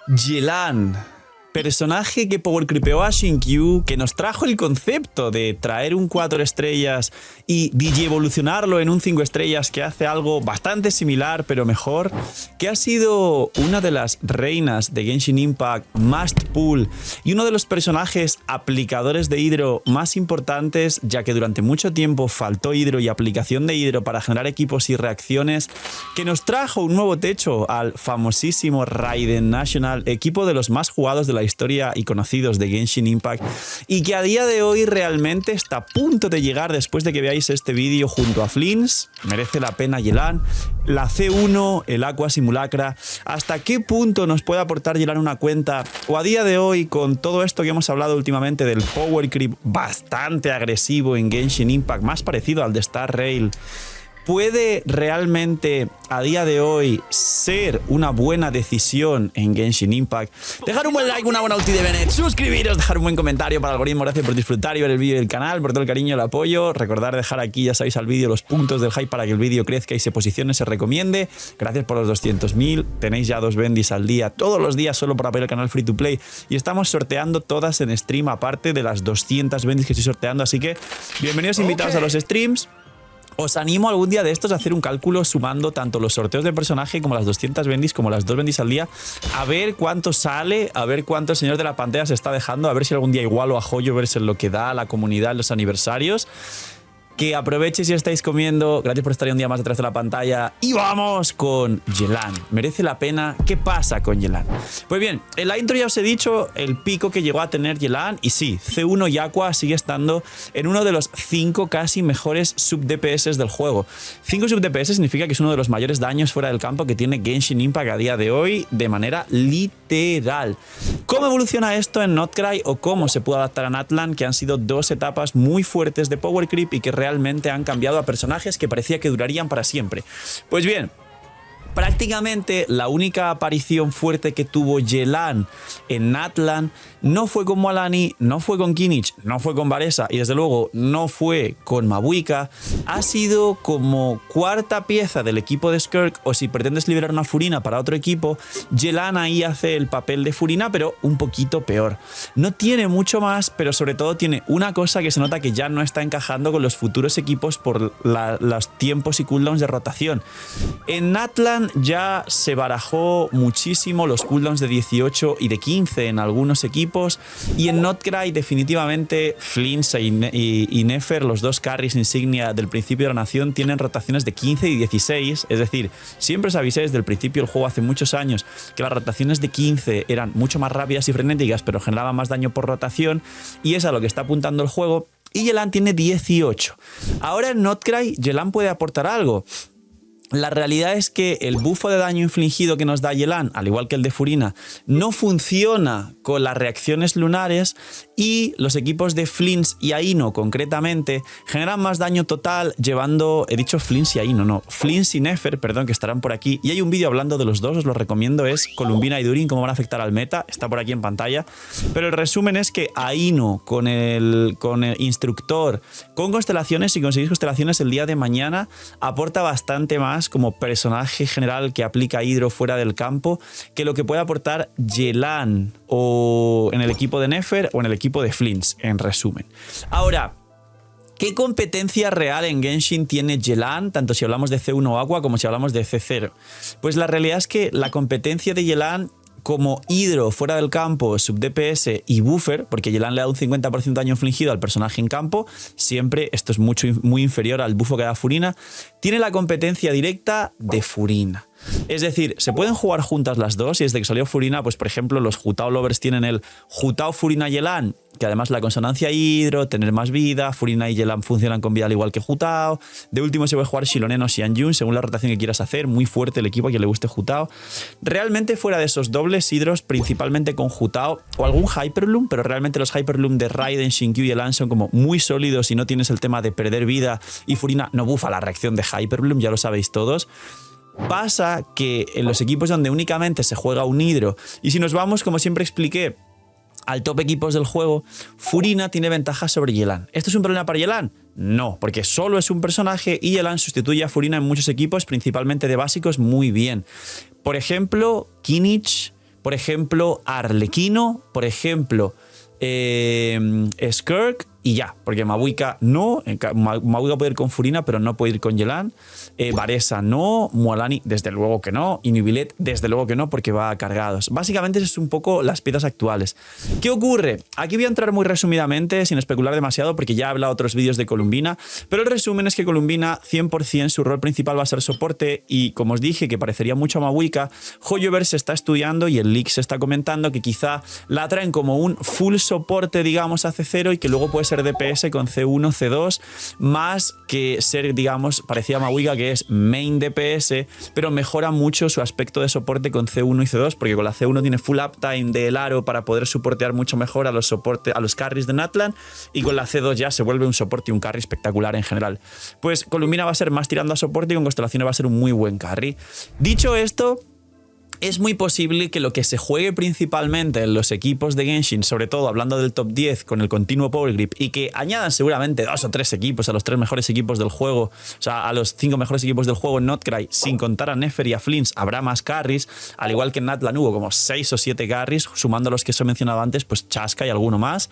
Yelan, personaje que powercreepeó a Xingqiu, que nos trajo el concepto de traer un 4 estrellas y digievolucionarlo en un 5 estrellas que hace algo bastante similar pero mejor, que ha sido una de las reinas de Genshin Impact, Must Pull, y uno de los personajes aplicadores de hidro más importantes, ya que durante mucho tiempo faltó hidro y aplicación de hidro para generar equipos y reacciones, que nos trajo un nuevo techo al famosísimo Raiden National, equipo de los más jugados de la historia y conocidos de Genshin Impact, y que a día de hoy realmente está a punto de llegar después de que veáis este vídeo junto a Flins. Merece la pena Yelan, la C1, el Aqua Simulacra. ¿Hasta qué punto nos puede aportar Yelan una cuenta? O a día de hoy, con todo esto que hemos hablado últimamente del power creep bastante agresivo en Genshin Impact, más parecido al de Star Rail, ¿puede realmente a día de hoy ser una buena decisión en Genshin Impact? Dejar un buen like, una buena ulti de Bennett, suscribiros, dejar un buen comentario para el algoritmo. Gracias por disfrutar y ver el vídeo del canal, por todo el cariño y el apoyo. Recordar dejar aquí, ya sabéis, al vídeo los puntos del hype para que el vídeo crezca y se posicione, se recomiende. Gracias por los 200.000. Tenéis ya 2 bendis al día, todos los días, solo por apoyar el canal Free to Play. Y estamos sorteando todas en stream, aparte de las 200 bendis que estoy sorteando. Así que bienvenidos invitados a los streams. Os animo algún día de estos a hacer un cálculo sumando tanto los sorteos de personaje como las 200 bendis, como las 2 bendis al día, a ver cuánto sale, a ver cuánto el señor de la pantalla se está dejando, a ver si algún día igualo a Joyo, verse lo que da a la comunidad en los aniversarios. Que aproveche si estáis comiendo. Gracias por estar un día más detrás de la pantalla. Y vamos con Yelan. Merece la pena. ¿Qué pasa con Yelan? Pues bien, en la intro ya os he dicho el pico que llegó a tener Yelan. Y sí, C1 y Aqua sigue estando en uno de los 5 casi mejores sub-DPS del juego. 5 sub-DPS significa que es uno de los mayores daños fuera del campo que tiene Genshin Impact a día de hoy, de manera literal. ¿Cómo evoluciona esto en Notcry o cómo se puede adaptar a Natlan? Que han sido 2 etapas muy fuertes de power creep y que realmente han cambiado a personajes que parecía que durarían para siempre. Pues bien, prácticamente la única aparición fuerte que tuvo Yelan en Natlan no fue con Mualani, no fue con Kinich, no fue con Varesa y desde luego no fue con Mabuika. Ha sido como cuarta pieza del equipo de Skirk, o si pretendes liberar una Furina para otro equipo, Yelan ahí hace el papel de Furina, pero un poquito peor. No tiene mucho más, pero sobre todo tiene una cosa que se nota que ya no está encajando con los futuros equipos por los tiempos y cooldowns de rotación. En Natlan ya se barajó muchísimo los cooldowns de 18 y de 15 en algunos equipos, y en Notcry definitivamente Flins y Nefer, los 2 carries insignia del principio de la nación, tienen rotaciones de 15 y 16, es decir, siempre os avisé desde el principio del juego hace muchos años que las rotaciones de 15 eran mucho más rápidas y frenéticas, pero generaban más daño por rotación, y es a lo que está apuntando el juego, y Yelan tiene 18. Ahora en Notcry Yelan puede aportar algo. La realidad es que el bufo de daño infligido que nos da Yelan, al igual que el de Furina, no funciona con las reacciones lunares, y los equipos de Flins y Aino concretamente generan más daño total llevando, he dicho Flins y Aino, no, Flins y Nefer, perdón, que estarán por aquí, y hay un vídeo hablando de los dos, os lo recomiendo, es Columbina y Durin, cómo van a afectar al meta, está por aquí en pantalla, pero el resumen es que Aino con el instructor, con constelaciones, si conseguís constelaciones el día de mañana, aporta bastante más como personaje general que aplica hidro fuera del campo que lo que puede aportar Yelan o en el equipo de Nefer o en el equipo de Flins, en resumen. Ahora, ¿qué competencia real en Genshin tiene Yelan, tanto si hablamos de C1 o Aqua como si hablamos de C0? Pues la realidad es que la competencia de Yelan como hidro fuera del campo, sub-DPS y buffer, porque Yelan le da un 50% de daño infligido al personaje en campo, siempre esto es muy inferior al bufo que da Furina, tiene la competencia directa de Furina. Es decir, se pueden jugar juntas las dos, y desde que salió Furina, pues por ejemplo los Jutao Lovers tienen el Jutao Furina Yelan, que además la consonancia hidro, tener más vida, Furina y Yelan funcionan con vida al igual que Jutao. De último se puede jugar Shiloneno o Xianyun, según la rotación que quieras hacer, muy fuerte el equipo a quien le guste Jutao. Realmente fuera de esos dobles hidros, principalmente con Jutao o algún Hyperloom, pero realmente los Hyperloom de Raiden, Xingqiu y Yelan son como muy sólidos y no tienes el tema de perder vida, y Furina no bufa la reacción de Hyperloom, ya lo sabéis todos. Pasa que en los equipos donde únicamente se juega un hidro, y si nos vamos, como siempre expliqué, al top equipos del juego, Furina tiene ventaja sobre Yelan. ¿Esto es un problema para Yelan? No, porque solo es un personaje y Yelan sustituye a Furina en muchos equipos, principalmente de básicos, muy bien. Por ejemplo, Kinich por ejemplo, Arlequino, por ejemplo, Skirk y ya, porque Mavuika no, Mavuika puede ir con Furina, pero no puede ir con Yelan. Varesa no, Mualani desde luego que no, y Neuvillette desde luego que no, porque va cargados. Básicamente eso es un poco las piezas actuales. ¿Qué ocurre? Aquí voy a entrar muy resumidamente, sin especular demasiado, porque ya he hablado otros vídeos de Columbina, pero el resumen es que Columbina 100% su rol principal va a ser soporte, y como os dije que parecería mucho a Mavuika, Hoyoverse se está estudiando y el leak se está comentando que quizá la traen como un full soporte, digamos, a C0 y que luego puede ser DPS con C1, C2, más que ser, digamos, parecía a Mavuika, que es main DPS, pero mejora mucho su aspecto de soporte con C1 y C2, porque con la C1 tiene full uptime del aro para poder soportear mucho mejor a los carries de Natlan, y con la C2 ya se vuelve un soporte y un carry espectacular en general. Pues Columbina va a ser más tirando a soporte y con Constelaciones va a ser un muy buen carry. Dicho esto, es muy posible que lo que se juegue principalmente en los equipos de Genshin, sobre todo hablando del top 10 con el continuo Power Grip, y que añadan seguramente 2 o 3 equipos a los 3 mejores equipos del juego, o sea, a los 5 mejores equipos del juego en Notcry, sin contar a Nefer y a Flins, habrá más carries, al igual que en Natlan hubo como 6 o 7 carries, sumando los que os he mencionado antes, pues Chasca y alguno más.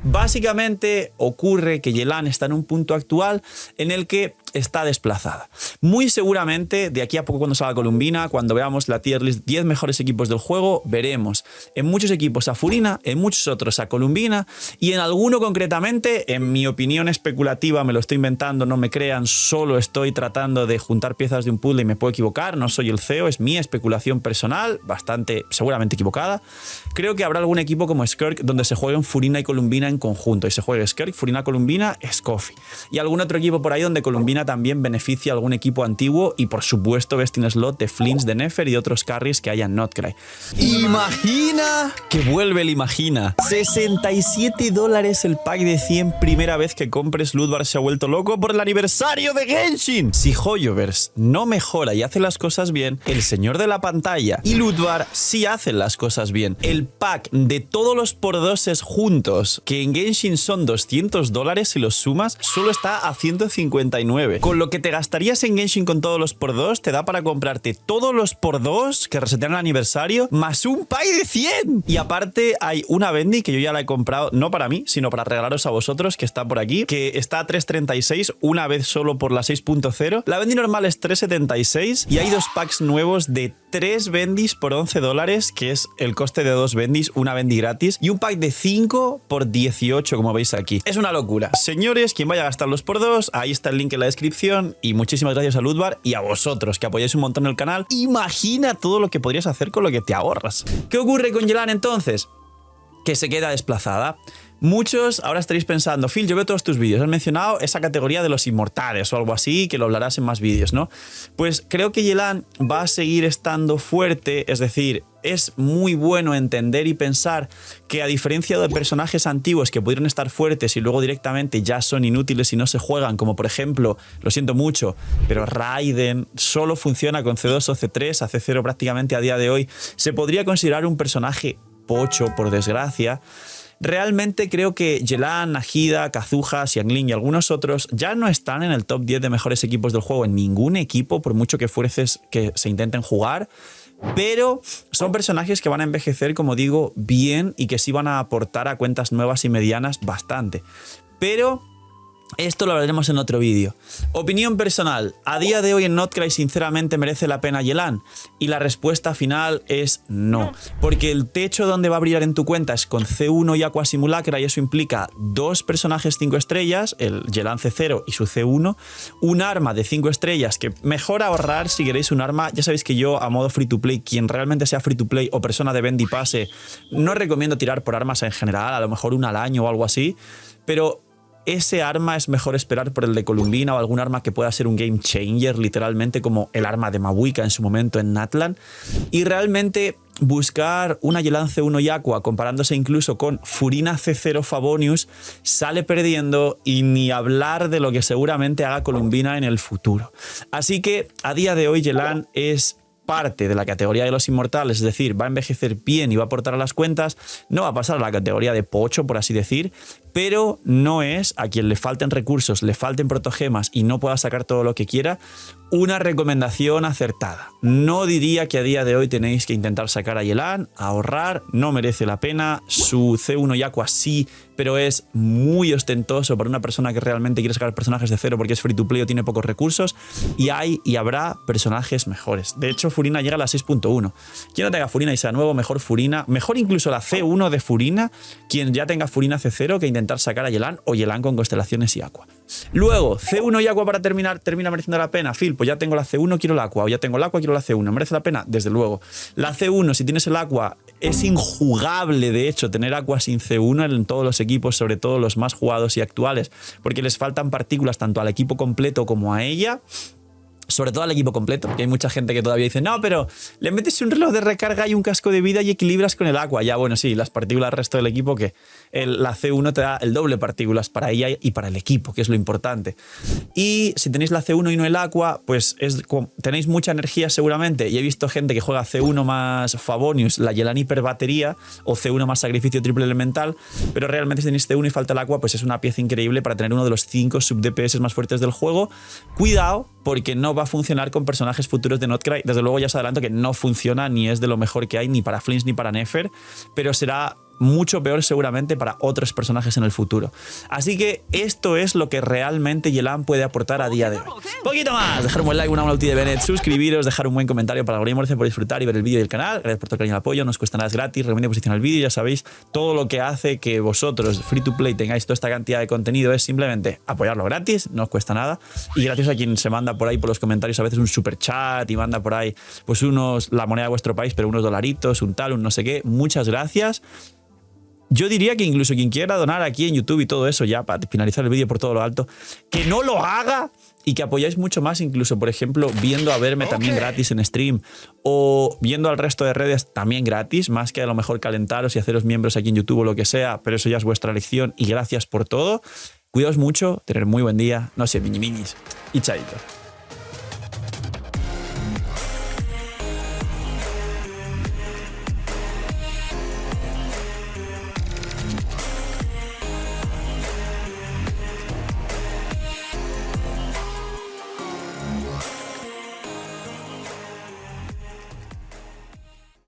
Básicamente ocurre que Yelan está en un punto actual en el que está desplazada. Muy seguramente, de aquí a poco cuando salga Columbina, cuando veamos la tier list 10 mejores equipos del juego, veremos en muchos equipos a Furina, en muchos otros a Columbina, y en alguno concretamente, en mi opinión especulativa, me lo estoy inventando, no me crean, solo estoy tratando de juntar piezas de un puzzle y me puedo equivocar, no soy el CEO, es mi especulación personal, bastante, seguramente equivocada. Creo que habrá algún equipo como Skirk donde se jueguen Furina y Columbina en conjunto, y se juegue Skirk, Furina, Columbina, Scoffy. Y algún otro equipo por ahí donde Columbina también beneficia a algún equipo antiguo, y por supuesto Vesting Slot de Flins, de Nefer y de otros carries que haya en Notcry. Imagina que vuelve el Imagina. $67 el pack de 100 primera vez que compres. Ludvar se ha vuelto loco por el aniversario de Genshin. Si Hoyoverse no mejora y hace las cosas bien, el señor de la pantalla y Ludvar sí hacen las cosas bien. El pack de todos los por doses juntos, que en Genshin son $200 si los sumas, solo está a 159. Con lo que te gastarías en Genshin con todos los por 2, te da para comprarte todos los por 2 que resetean el aniversario, más un pay de 100. Y aparte hay una Bendy que yo ya la he comprado, no para mí, sino para regalaros a vosotros, que está por aquí, que está a 3.36, una vez solo por la 6.0. La Bendy normal es 3.76 y hay 2 packs nuevos de 3 Bendys por $11, que es el coste de 2 Bendys, una Bendy gratis, y un pack de 5 por 18, como veis aquí. Es una locura. Señores, quien vaya a gastarlos por 2, ahí está el link en la descripción, y muchísimas gracias a Ludvar y a vosotros, que apoyáis un montón el canal. Imagina todo lo que podrías hacer con lo que te ahorras. ¿Qué ocurre con Yelan entonces? Que se queda desplazada. Muchos ahora estaréis pensando, Phil, yo veo todos tus vídeos, has mencionado esa categoría de los inmortales o algo así, que lo hablarás en más vídeos, ¿no? Pues creo que Yelan va a seguir estando fuerte, es decir, es muy bueno entender y pensar que, a diferencia de personajes antiguos que pudieron estar fuertes y luego directamente ya son inútiles y no se juegan, como por ejemplo, lo siento mucho, pero Raiden solo funciona con C2 o C3, a C0 prácticamente a día de hoy, se podría considerar un personaje pocho, por desgracia. Realmente creo que Yelan, Nahida, Kazuha, Xiangling y algunos otros ya no están en el top 10 de mejores equipos del juego en ningún equipo, por mucho que fuerces que se intenten jugar. Pero son personajes que van a envejecer, como digo, bien, y que sí van a aportar a cuentas nuevas y medianas bastante. Pero esto lo hablaremos en otro vídeo. Opinión personal. A día de hoy en Notcry sinceramente merece la pena Yelan, y la respuesta final es no. Porque el techo donde va a brillar en tu cuenta es con C1 y Aqua Simulacra, y eso implica 2 personajes 5 estrellas, el Yelan C0 y su C1, un arma de 5 estrellas, que mejor ahorrar si queréis un arma. Ya sabéis que yo, a modo free to play, quien realmente sea free to play o persona de Bendy Pase, no recomiendo tirar por armas en general, a lo mejor una al año o algo así, pero ese arma es mejor esperar por el de Columbina o algún arma que pueda ser un game changer, literalmente, como el arma de Mavuika en su momento en Natlan. Y realmente buscar una Yelan C1 y Aqua comparándose incluso con Furina C0 Favonius sale perdiendo, y ni hablar de lo que seguramente haga Columbina en el futuro. Así que a día de hoy Yelan es parte de la categoría de los inmortales, es decir, va a envejecer bien y va a aportar a las cuentas, no va a pasar a la categoría de pocho, por así decir, pero no es a quien le falten recursos, le falten protogemas y no pueda sacar todo lo que quiera, una recomendación acertada. No diría que a día de hoy tenéis que intentar sacar a Yelan, ahorrar, no merece la pena. Su C1 y Aqua sí, pero es muy ostentoso para una persona que realmente quiere sacar personajes de cero porque es free to play o tiene pocos recursos, y hay y habrá personajes mejores. De hecho, Furina llega a la 6.1. Quien no tenga Furina y sea nuevo, mejor Furina, mejor incluso la C1 de Furina, quien ya tenga Furina C0 que intentar sacar a Yelan o Yelan con constelaciones y Aqua. Luego, C1 y Aqua para terminar, ¿termina mereciendo la pena? Phil, pues ya tengo la C1, quiero la Aqua, o ya tengo el Aqua, quiero la C1. ¿Merece la pena? Desde luego. La C1, si tienes el Aqua, es injugable, de hecho, tener Aqua sin C1 en todos los equipos, sobre todo los más jugados y actuales, porque les faltan partículas tanto al equipo completo como a ella. Sobre todo al equipo completo, porque hay mucha gente que todavía dice no, pero le metes un reloj de recarga y un casco de vida y equilibras con el Aqua. Ya, bueno, sí, las partículas del resto del equipo, que la C1 te da el doble partículas para ella y para el equipo, que es lo importante. Y si tenéis la C1 y no el Aqua, pues tenéis mucha energía seguramente, y he visto gente que juega C1 más Favonius, la Yelan hiperbatería, o C1 más sacrificio triple elemental, pero realmente si tenéis C1 y falta el Aqua, pues es una pieza increíble para tener uno de los 5 sub-DPS más fuertes del juego. Cuidado, porque no va a funcionar con personajes futuros de Notcry. Desde luego ya os adelanto que no funciona ni es de lo mejor que hay, ni para Flinch ni para Nefer, pero será mucho peor seguramente para otros personajes en el futuro. Así que esto es lo que realmente Yelan puede aportar a día de hoy. Poquito más, dejar un buen like, una ulti de Bennett, suscribiros, dejar un buen comentario para el algoritmo por disfrutar y ver el vídeo del canal. Gracias por todo el cariño y el apoyo, no os cuesta nada, es gratis, recomiendo posicionar el vídeo, ya sabéis, todo lo que hace que vosotros, free to play, tengáis toda esta cantidad de contenido es simplemente apoyarlo gratis, no os cuesta nada, y gracias a quien se manda por ahí por los comentarios a veces un super chat y manda por ahí pues la moneda de vuestro país, pero unos dolaritos, un tal, un no sé qué, muchas gracias. Yo diría que incluso quien quiera donar aquí en YouTube y todo eso, ya para finalizar el vídeo por todo lo alto, que no lo haga y que apoyáis mucho más, incluso, por ejemplo, viendo a verme también gratis en stream o viendo al resto de redes también gratis, más que a lo mejor calentaros y haceros miembros aquí en YouTube o lo que sea, pero eso ya es vuestra elección y gracias por todo. Cuidaos mucho, tener muy buen día, no sé, miñis y chaito.